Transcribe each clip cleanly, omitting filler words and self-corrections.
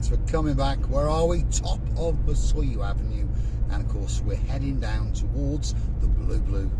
thanks for coming back. Where are we? Top of Masuyu Avenue, and of course we're heading down towards the blue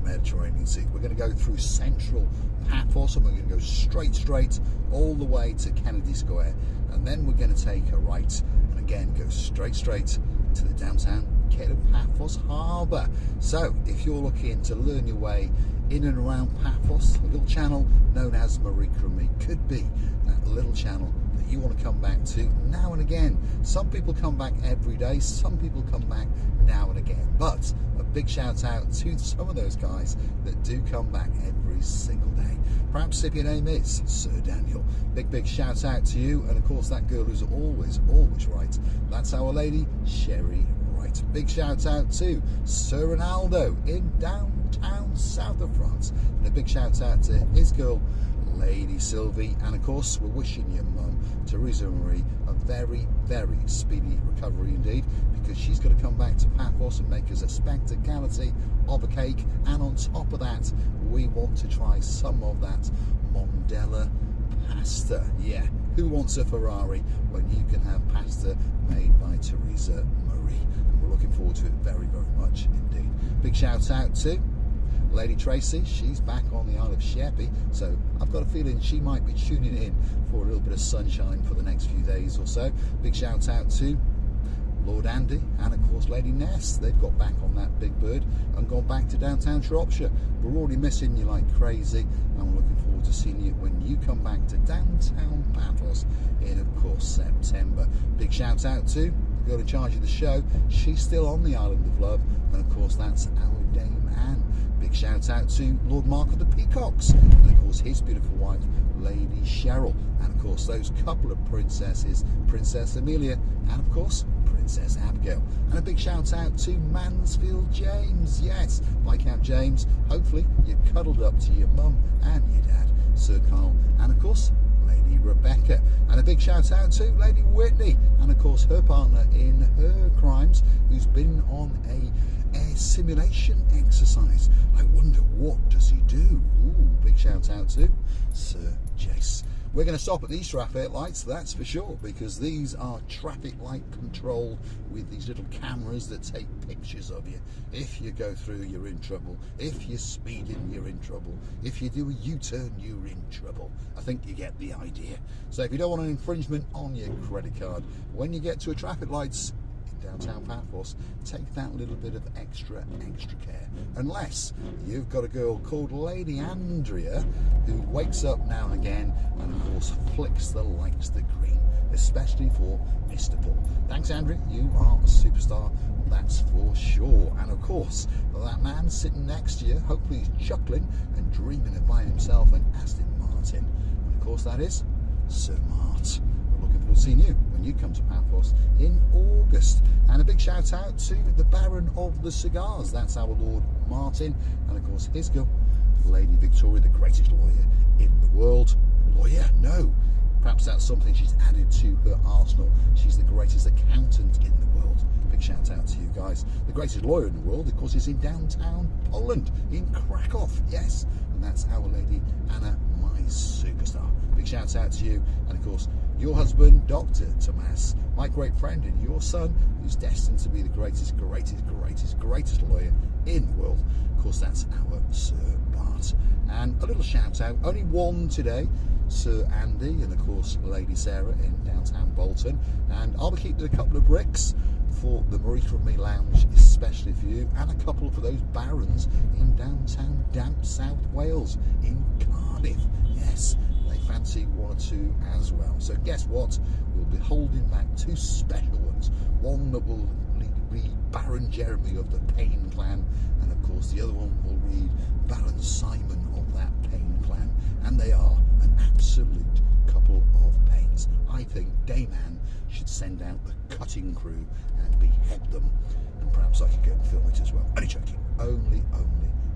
Mediterranean Sea. We're going to go through central Paphos, and we're going to go straight all the way to Kennedy Square, and then we're going to take a right and again go straight to the downtown Kato Paphos harbour. So if you're looking to learn your way in and around Paphos, a little channel known as Marika and Me could be that little channel that you want to come back to now and again. Some people come back every day, some people come back now and again, but a big shout out to some of those guys that do come back every single day. Perhaps if your name is Sir Daniel, big shout out to you. And of course that girl who's always right, that's our lady Sherry Wright. Big shout out to Sir Ronaldo in downtown south of France, and a big shout out to his girl Lady Sylvie. And of course we're wishing your mum Teresa Marie a very speedy recovery indeed, because she's going to come back to Paphos and make us a spectacality of a cake, and on top of that we want to try some of that Mondella pasta. Yeah, who wants a Ferrari when you can have pasta made by Teresa Marie? And we're looking forward to it very much indeed. Big shout out to Lady Tracy. She's back on the Isle of Sheppey, so I've got a feeling she might be tuning in for a little bit of sunshine for the next few days or so. Big shout out to Lord Andy and of course Lady Ness. They've got back on that big bird and gone back to downtown Shropshire. We're already missing you like crazy, and we're looking forward to seeing you when you come back to downtown Paphos in of course September. Big shout out to the girl in charge of the show. She's still on the Island of Love, and of course that's our Dame Anne. Big shout out to Lord Mark of the Peacocks, and of course his beautiful wife Lady Cheryl, and of course those couple of princesses, Princess Amelia and of course Princess Abigail. And a big shout out to Mansfield James. Yes, Viscount James, hopefully you're cuddled up to your mum and your dad, Sir Carl, and of course Lady Rebecca. And a big shout out to Lady Whitney, and of course her partner in her crimes, who's been on a air simulation exercise. I wonder what does he do? Ooh, big shout out to Sir Jace. We're going to stop at these traffic lights, that's for sure, because these are traffic light controlled with these little cameras that take pictures of you. If you go through, you're in trouble. If you're speeding, you're in trouble. If you do a U-turn, you're in trouble. I think you get the idea. So if you don't want an infringement on your credit card, when you get to a traffic lights downtown Paphos, take that little bit of extra care, unless you've got a girl called Lady Andrea who wakes up now and again and of course flicks the lights to green, especially for Mr. Paul. Thanks Andrea, you are a superstar, that's for sure. And of course that man sitting next to you, hopefully he's chuckling and dreaming of buying himself an Aston Martin, and of course that is Sir Mart. Looking forward to seeing you when you come to Paphos in August. And a big shout out to the Baron of the Cigars, that's our Lord Martin, and of course his girl Lady Victoria, the greatest lawyer in the world. Lawyer? No, perhaps that's something she's added to her arsenal. She's the greatest accountant in the world. Big shout out to you guys. The greatest lawyer in the world, of course, is in downtown Poland, in Krakow, yes, and that's our Lady Anna, my superstar. Big shout out to you, and of course your husband Dr. Tomas, my great friend, and your son who's destined to be the greatest lawyer in the world. Of course that's our Sir Bart. And a little shout out, only one today, Sir Andy and of course Lady Sarah in downtown Bolton, and I'll be keeping a couple of bricks for the Marika and Me Lounge, especially for you, and a couple for those barons in downtown damp South Wales, in Cardiff. Yes, they fancy one or two as well. So guess what? We'll be holding back two special ones. One that will read Baron Jeremy of the Payne clan, and of course the other one will read Baron Simon of that Payne clan. And they are an absolute couple of pains. I think Dame Anne should send out the cutting crew and behead them, and perhaps I could go and film it as well. Only joking, only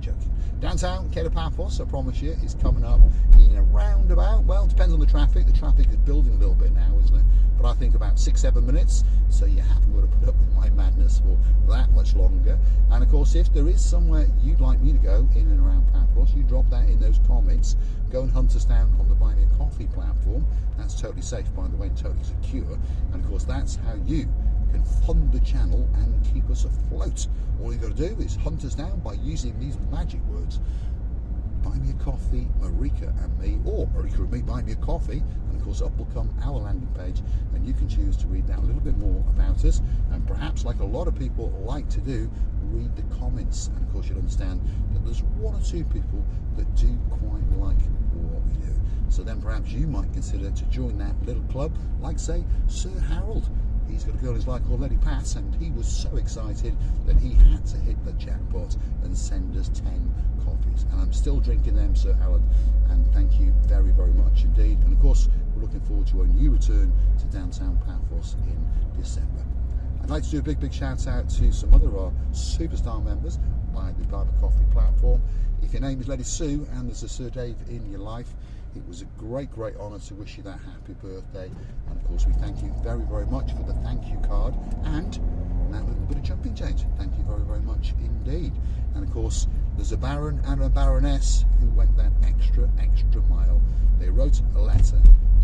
joking. Downtown Kato Paphos, I promise you, is coming up in a roundabout. Well, it depends on the traffic. The traffic is building a little bit now, isn't it? but I think about 6-7 minutes, so you haven't got to put up with my madness for that much longer. And of course, if there is somewhere you'd like me to go in and around Paphos, you drop that in those comments. Go and hunt us down on the Buy Me a Coffee platform. That's totally safe, by the way, and totally secure. And of course, that's how you can fund the channel and keep us afloat. All you got to do is hunt us down by using these magic words: Buy Me a Coffee, Marika and me, or Marika and me, Buy Me a Coffee. And of course, up will come our landing page, and you can choose to read down a little bit more about us, and perhaps, like a lot of people like to do, read the comments. And of course, you'll understand that there's 1 or 2 people that do quite like what we do. So then perhaps you might consider to join that little club, like say Sir Harold. He's got a girl in his life called Lady Pat, and he was so excited that he had to hit the jackpot and send us 10 coffees. And I'm still drinking them, Sir Harold, and thank you very, very much indeed. And of course, we're looking forward to a new return to downtown Paphos in December. I'd like to do a big shout out to some other of our superstar members by the Buy Me a Coffee platform. If your name is Lady Sue and there's a Sir Dave in your life, it was a great honour to wish you that happy birthday. And of course, we thank you very, very much for the thank you card and that little bit of jumping change. Thank you very, very much indeed. And of course, there's a Baron and a Baroness who went that extra mile. They wrote a letter,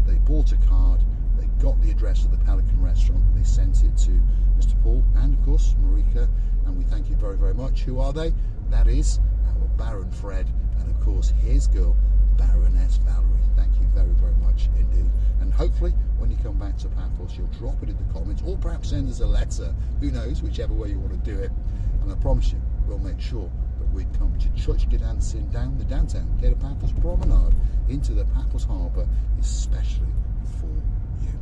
they bought a card, they got the address of the Pelican restaurant, and they sent it to Mr. Paul and of course Marika, and we thank you very, very much. Who are they? That is our Baron Fred, and of course his girl Baroness Valerie. Thank you very, very much indeed. And hopefully when you come back to Paphos, you'll drop it in the comments, or perhaps send us a letter, who knows, whichever way you want to do it. And I promise you, we'll make sure that we come to church dancing down the downtown Kato Paphos promenade into the Paphos harbour, especially for you.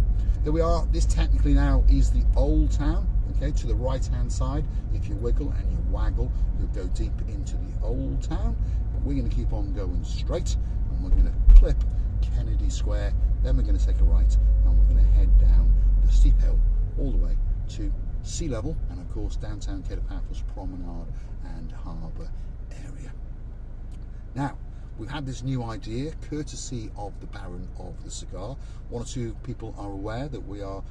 Here we are. This technically now is the old town. Okay, to the right hand side, if you wiggle and you waggle, you'll go deep into the old town. But we're going to keep on going straight, and we're going to clip Kennedy Square, then we're going to take a right, and we're going to head down the steep hill all the way to sea level, and of course downtown Kato Paphos promenade and harbour area. Now, we've had this new idea courtesy of the Baron of the Cigar. 1 or 2 people are aware that we are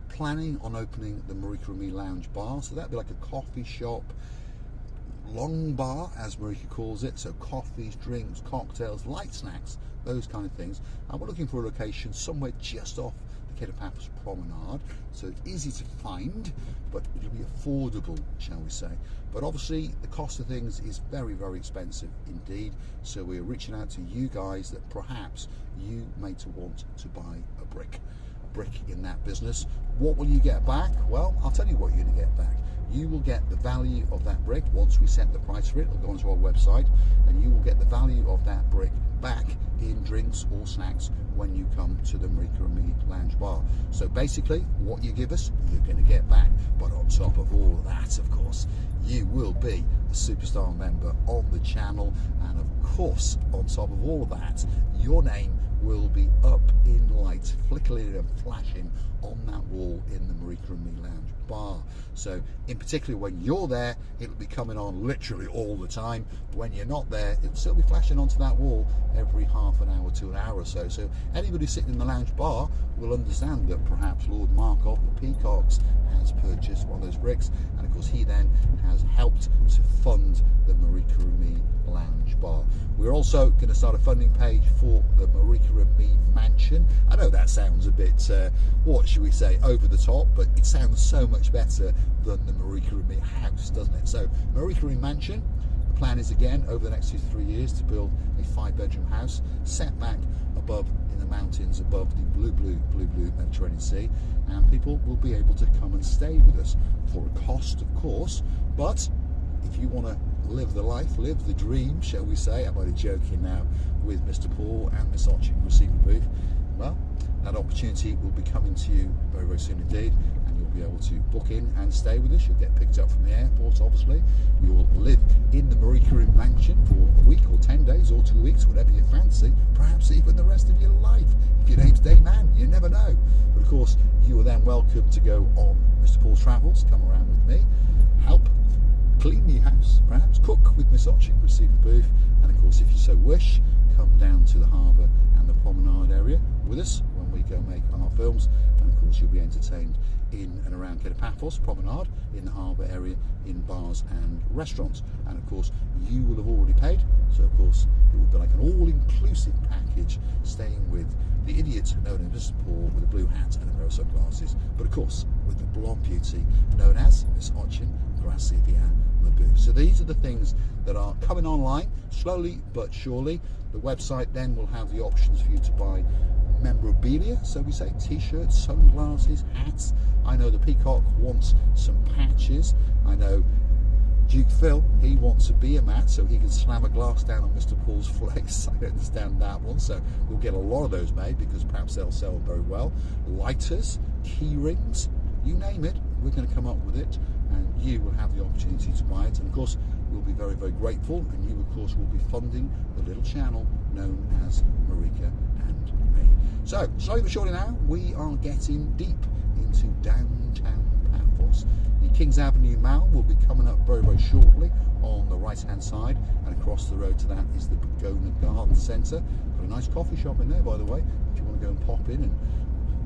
planning on opening the Marika and Me Lounge Bar. So that'd be like a coffee shop, long bar as Marika calls it, so coffees, drinks, cocktails, light snacks, those kind of things. And we're looking for a location somewhere just off the Kato Paphos promenade, so it's easy to find, but it'll be affordable, shall we say. But obviously the cost of things is very, very expensive indeed, so we're reaching out to you guys that perhaps you may want to buy a brick in that business. What will you get back? Well, I'll tell you what you're going to get back. You will get the value of that brick once we set the price for it. It'll go onto our website, and you will get the value of that brick back in drinks or snacks when you come to the Marika and Me Lounge Bar. So basically, what you give us, you're going to get back. But on top of all of that, of course, you will be a superstar member on the channel, and of course, on top of all of that, your name will be up in lights, flickering and flashing on that wall in the Marika and Me Lounge Bar. So in particular, when you're there, it'll be coming on literally all the time. When you're not there, it'll still be flashing onto that wall every half an hour to an hour or so. So anybody sitting in the lounge bar will understand that perhaps Lord Mark of the Peacocks has purchased one of those bricks, and of course he then has helped to fund the Marika and Me Lounge Bar. We're also going to start a funding page for the Marika and Me Mansion. I know that sounds a bit, what should we say, over the top, but it sounds so much better than the Marika and Me House, doesn't it? So Marika and Me Mansion, the plan is again over the next 2 to 3 years to build a 5-bedroom house set back above in the mountains above the blue Mediterranean Sea, and people will be able to come and stay with us for a cost, of course. But if you want to live the life, live the dream, shall we say, I'm only joking now with Mr. Paul and Miss Archie receiver booth, well, that opportunity will be coming to you very, very soon indeed, and you'll be able to book in and stay with us. You'll get picked up from the airport, obviously. You will live in the Marika and Me Mansion for a week or 10 days or 2 weeks, whatever you fancy, perhaps even the rest of your life. If your name's Dayman, you never know. But of course, you are then welcome to go on Mr. Paul's Travels, come around with me, help clean the house, perhaps cook with Miss Archie receiver booth, and of course, if you so wish, come down to the harbour and the promenade area with us when we go make our films, and of course you'll be entertained in and around Kato Paphos Promenade, in the harbour area, in bars and restaurants. And of course you will have already paid, so of course it will be like an all-inclusive package, staying with the idiot known as Mr. Paul with a blue hat and a pair of sunglasses, but of course with the blonde beauty known as Miss Ochin Grassivia Laboo. So these are the things that are coming online slowly but surely. The website then will have the options for you to buy memorabilia, so we say, t-shirts, sunglasses, hats. I know the Peacock wants some patches. I know Duke Phil, he wants a beer mat so he can slam a glass down on Mr. Paul's flex. I understand that one, so we'll get a lot of those made because perhaps they'll sell very well. Lighters, key rings, you name it, we're going to come up with it, and you will have the opportunity to buy it. And of course we'll be very, very grateful, and you of course will be funding the little channel known as Marika and me. So slowly but surely now we are getting deep into downtown Paphos. The Kings Avenue Mall will be coming up very, very shortly on the right hand side, and across the road to that is the Begona Garden Centre. Got a nice coffee shop in there, by the way, if you want to go and pop in and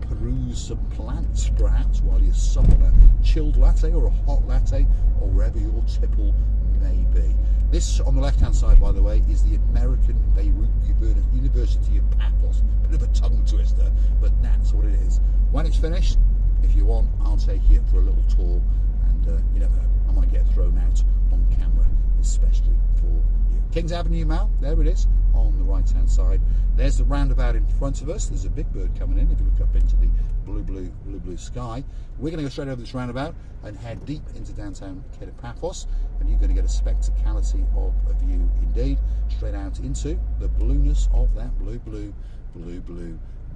peruse some plants perhaps while you're supping a chilled latte or a hot latte, or wherever your tipple may be. This on the left hand side, by the way, is the American Beirut University of Paphos. Bit of a tongue twister, but that's what it is. When it's finished, if you want, I'll take you for a little tour, and you never know, I might get thrown out on camera, especially for you. Kings Avenue Mall, there it is on the right hand side. There's the roundabout in front of us. There's a big bird coming in if you look up into the blue sky. We're going to go straight over this roundabout and head deep into downtown Kato Paphos, and you're going to get a spectacality of a view indeed, straight out into the blueness of that blue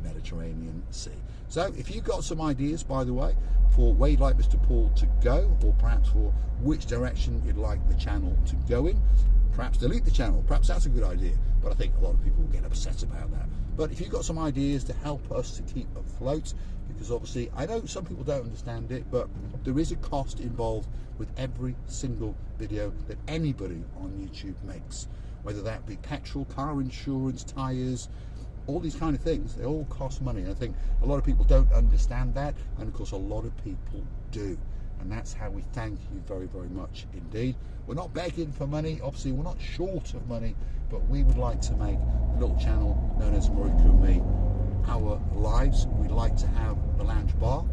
Mediterranean Sea. So if you've got some ideas, by the way, for where you'd like Mr. Paul to go, or perhaps for which direction you'd like the channel to go in, perhaps delete the channel, perhaps that's a good idea, but I think a lot of people will get upset about that. But if you've got some ideas to help us to keep afloat, because obviously I know some people don't understand it, but there is a cost involved with every single video that anybody on YouTube makes, whether that be petrol, car insurance, tyres, all these kind of things. They all cost money, and I think a lot of people don't understand that, and of course a lot of people do, and that's how we thank you very, very much indeed. We're not begging for money, obviously we're not short of money, but we would like to make a little channel known as Marika and me our lives. We'd like to have the lounge bar.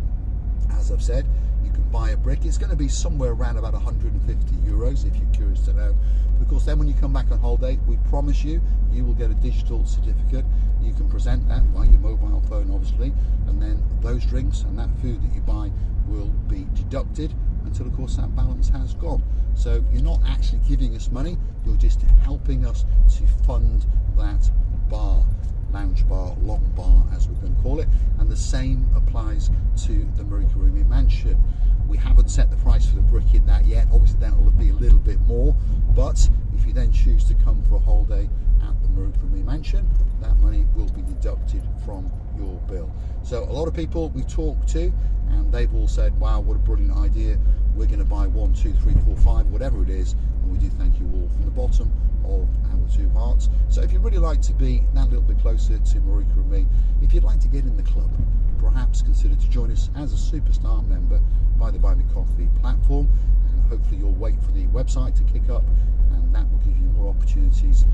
As I've said, you can buy a brick. It's going to be somewhere around about 150 euros if you're curious to know. But of course, then when you come back on holiday, we promise you, you will get a digital certificate. You can present that by your mobile phone, obviously, and then those drinks and that food that you buy will be deducted until, of course, that balance has gone. So you're not actually giving us money, you're just helping us to fund that bar. Lounge bar, long bar as we're going to call it, and the same applies to the Marika Rumi Mansion. We haven't set the price for the brick in that yet, obviously that will be a little bit more, but if you then choose to come for a holiday at the Marika Rumi Mansion, that money will be deducted from your bill. So a lot of people we've talked to, and they've all said, wow, what a brilliant idea, we're going to buy 1, 2, 3, 4, 5, whatever it is, and we do thank you all from the bottom of our two hearts. So if you'd really like to be that little bit closer to Marika and me, if you'd like to get in the club, perhaps consider to join us as a superstar member by the Buy Me Coffee platform, and hopefully you'll wait for the website to kick up, and that will give you more opportunities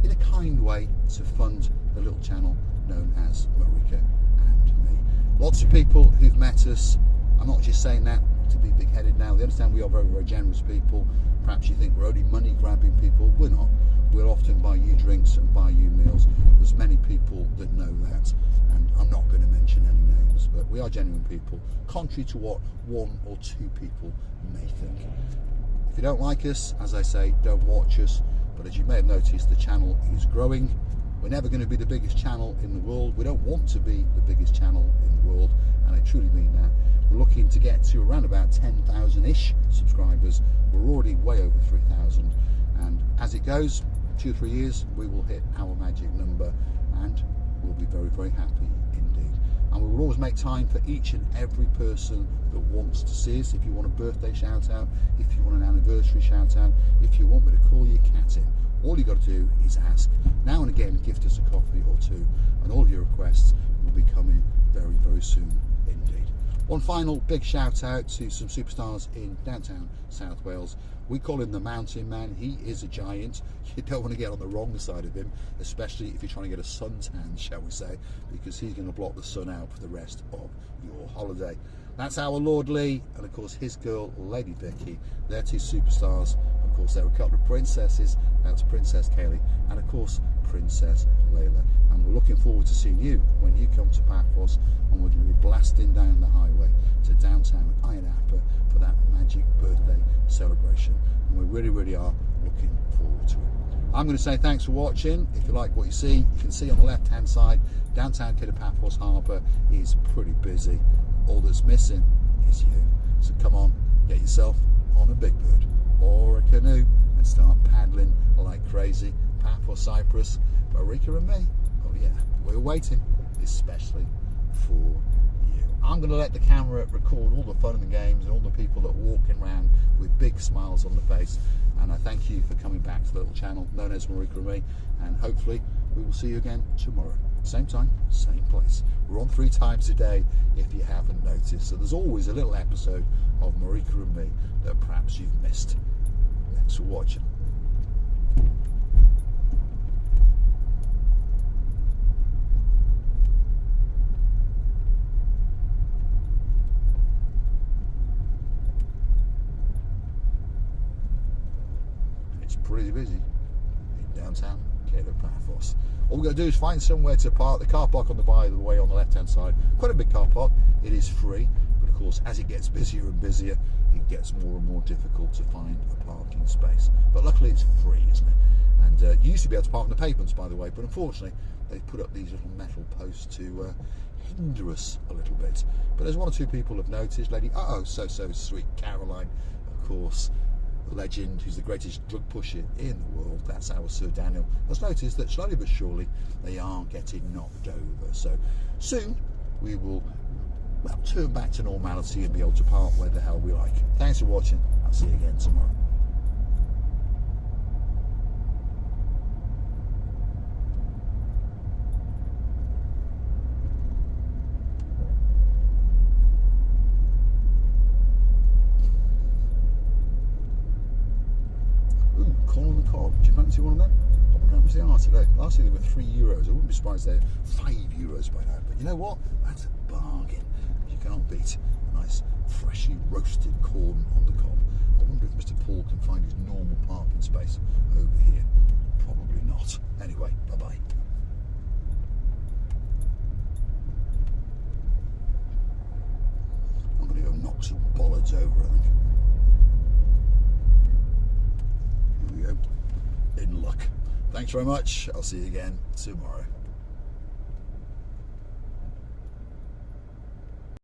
in a kind way to fund the little channel known as Marika and me. Lots of people who've met us, I'm not just saying that to be big-headed now, they understand we are very, very generous people. Perhaps you think we're only money-grabbing people. We're not. We'll often buy you drinks and buy you meals. There's many people that know that, and I'm not going to mention any names, but we are genuine people, contrary to what 1 or 2 people may think. If you don't like us, as I say, don't watch us, but as you may have noticed, the channel is growing. We're never going to be the biggest channel in the world. We don't want to be the biggest channel in the world, and I truly mean that. We're looking to get to around about 10,000-ish subscribers. We're already way over 3,000, and as it goes, 2 or 3 years, we will hit our magic number, and we'll be very, very happy indeed. And we will always make time for each and every person that wants to see us. If you want a birthday shout out, if you want an anniversary shout out, if you want me to call your cat in, all you got to do is ask. Now and again, gift us a coffee or two, and all your requests will be coming very, very soon indeed. One final big shout out to some superstars in downtown South Wales. We call him the Mountain Man. He is a giant. You don't want to get on the wrong side of him, especially if you're trying to get a suntan, shall we say, because he's going to block the sun out for the rest of your holiday. That's our Lord Lee, and of course his girl, Lady Vicky. They're two superstars. Of course, there are a couple of princesses. That's Princess Kaylee, and of course Princess Layla. And we're looking forward to seeing you when you come to Paphos, and we're going to be blasting down the highway to downtown Ayia Napa for that magic birthday celebration. And we really, really are looking forward to it. I'm going to say thanks for watching. If you like what you see, you can see on the left hand side, downtown Kato Paphos Harbour is pretty busy. All that's missing is you. So come on, get yourself on a big bird or a canoe and start paddling like crazy. Paphos Cyprus, Marika and me. Oh yeah, we're waiting, especially for you. I'm going to let the camera record all the fun and the games and all the people that are walking around with big smiles on the face. And I thank you for coming back to the little channel known as Marika and me. And hopefully we will see you again tomorrow. Same time, same place. We're on 3 times a day if you haven't noticed. So there's always a little episode of Marika and me that perhaps you've missed. Thanks for watching. It's pretty busy in downtown Kato Paphos. All we've got to do is find somewhere to park. The car park on the by the way on the left hand side, quite a big car park. It is free, but of course as it gets busier and busier, it gets more and more difficult to find a parking space. But luckily it's free, isn't it? And you used to be able to park on the pavements, by the way, but unfortunately they've put up these little metal posts to hinder us a little bit. But as 1 or 2 people have noticed, Lady so sweet Caroline, of course, legend, who's the greatest drug pusher in the world, that's our Sir Daniel, has noticed that slowly but surely they are getting knocked over. So soon we will turn back to normality and be able to park where the hell we like. Thanks for watching. I'll see you again tomorrow. Corn on the cob. Do you fancy one of them? I wonder how much they are today. Last year they were €3. I wouldn't be surprised they're €5 by now. But you know what? That's a bargain. You can't beat a nice freshly roasted corn on the cob. I wonder if Mr. Paul can find his normal parking space over here. Probably not. Anyway, bye-bye. I'm going to go knock some bollards over, I think. In luck. Thanks very much. I'll see you again tomorrow.